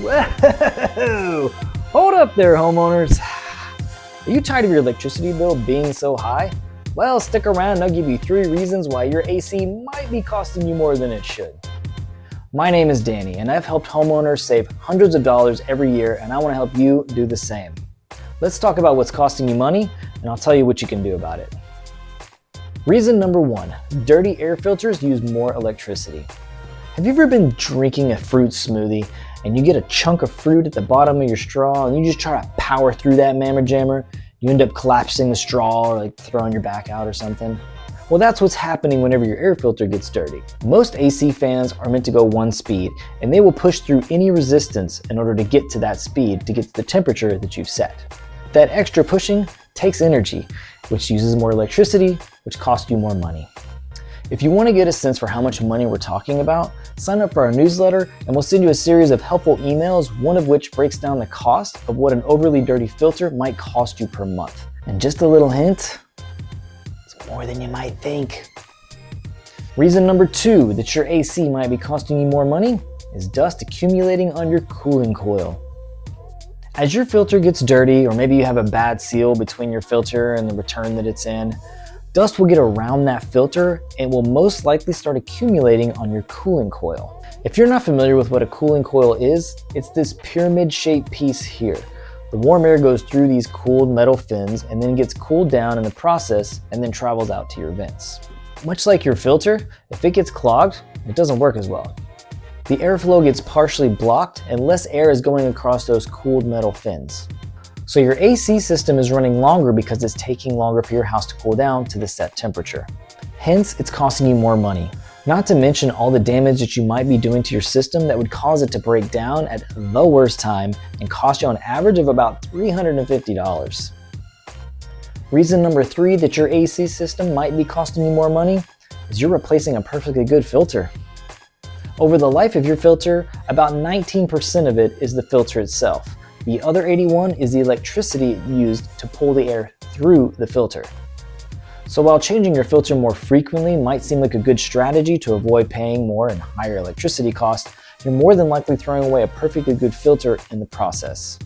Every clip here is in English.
Whoa! Hold up there, homeowners. Are you tired of your electricity bill being so high? Well, stick around and I'll give you 3 reasons why your AC might be costing you more than it should. My name is Danny, and I've helped homeowners save hundreds of dollars every year, and I want to help you do the same. Let's talk about what's costing you money, and I'll tell you what you can do about it. Reason number 1, dirty air filters use more electricity. Have you ever been drinking a fruit smoothie and you get a chunk of fruit at the bottom of your straw and you just try to power through that mammer jammer? You end up collapsing the straw or like throwing your back out or something? Well, that's what's happening whenever your air filter gets dirty. Most AC fans are meant to go 1 speed, and they will push through any resistance in order to get to that speed to get to the temperature that you've set. That extra pushing takes energy, which uses more electricity, which costs you more money. If you want to get a sense for how much money we're talking about, sign up for our newsletter and we'll send you a series of helpful emails, one of which breaks down the cost of what an overly dirty filter might cost you per month. And just a little hint, it's more than you might think. Reason number 2 that your AC might be costing you more money is dust accumulating on your cooling coil. As your filter gets dirty, or maybe you have a bad seal between your filter and the return that it's in, dust will get around that filter and will most likely start accumulating on your cooling coil. If you're not familiar with what a cooling coil is, it's this pyramid-shaped piece here. The warm air goes through these cooled metal fins and then gets cooled down in the process and then travels out to your vents. Much like your filter, if it gets clogged, it doesn't work as well. The airflow gets partially blocked and less air is going across those cooled metal fins. So your AC system is running longer because it's taking longer for your house to cool down to the set temperature. Hence, it's costing you more money. Not to mention all the damage that you might be doing to your system that would cause it to break down at the worst time and cost you an average of about $350. Reason number 3 that your AC system might be costing you more money is you're replacing a perfectly good filter. Over the life of your filter, about 19% of it is the filter itself. The other 81% is the electricity used to pull the air through the filter. So while changing your filter more frequently might seem like a good strategy to avoid paying more and higher electricity costs, you're more than likely throwing away a perfectly good filter in the process.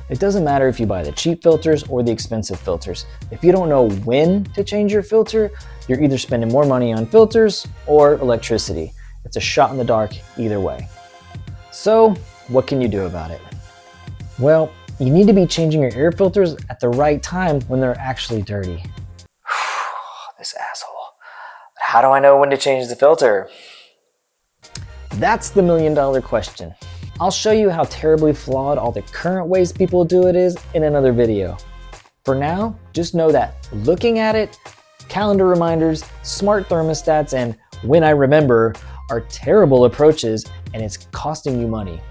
It doesn't matter if you buy the cheap filters or the expensive filters. If you don't know when to change your filter, you're either spending more money on filters or electricity. It's a shot in the dark either way. So what can you do about it? Well, you need to be changing your air filters at the right time when they're actually dirty. This asshole. How do I know when to change the filter? That's the $1 million question. I'll show you how terribly flawed all the current ways people do it is in another video. For now, just know that looking at it, calendar reminders, smart thermostats, and when I remember are terrible approaches, and it's costing you money.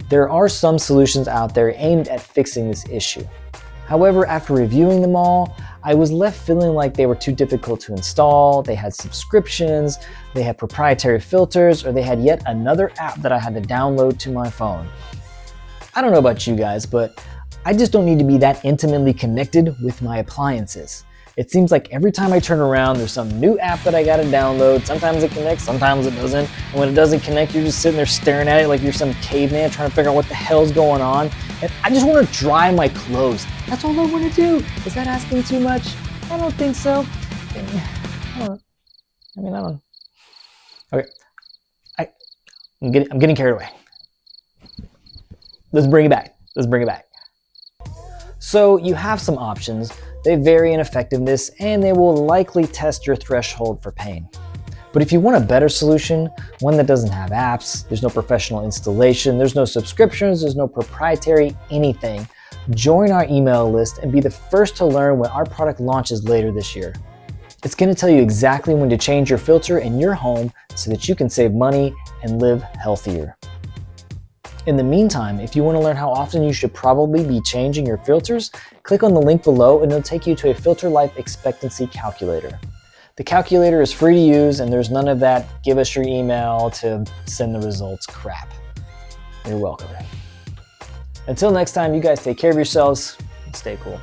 There are some solutions out there aimed at fixing this issue. However, after reviewing them all, I was left feeling like they were too difficult to install, they had subscriptions, they had proprietary filters, or they had yet another app that I had to download to my phone. I don't know about you guys, but I just don't need to be that intimately connected with my appliances. It seems like every time I turn around, there's some new app that I gotta download. Sometimes it connects, sometimes it doesn't. And when it doesn't connect, you're just sitting there staring at it like you're some caveman trying to figure out what the hell's going on. And I just wanna dry my clothes. That's all I wanna do. Is that asking too much? I don't think so. Okay, I'm getting carried away. Let's bring it back. So you have some options. They vary in effectiveness and they will likely test your threshold for pain. But if you want a better solution, one that doesn't have apps, there's no professional installation, there's no subscriptions, there's no proprietary anything, join our email list and be the first to learn when our product launches later this year. It's going to tell you exactly when to change your filter in your home so that you can save money and live healthier. In the meantime, if you want to learn how often you should probably be changing your filters, click on the link below and it'll take you to a filter life expectancy calculator. The calculator is free to use and there's none of that give us your email to send the results crap. You're welcome. Until next time, you guys take care of yourselves and stay cool.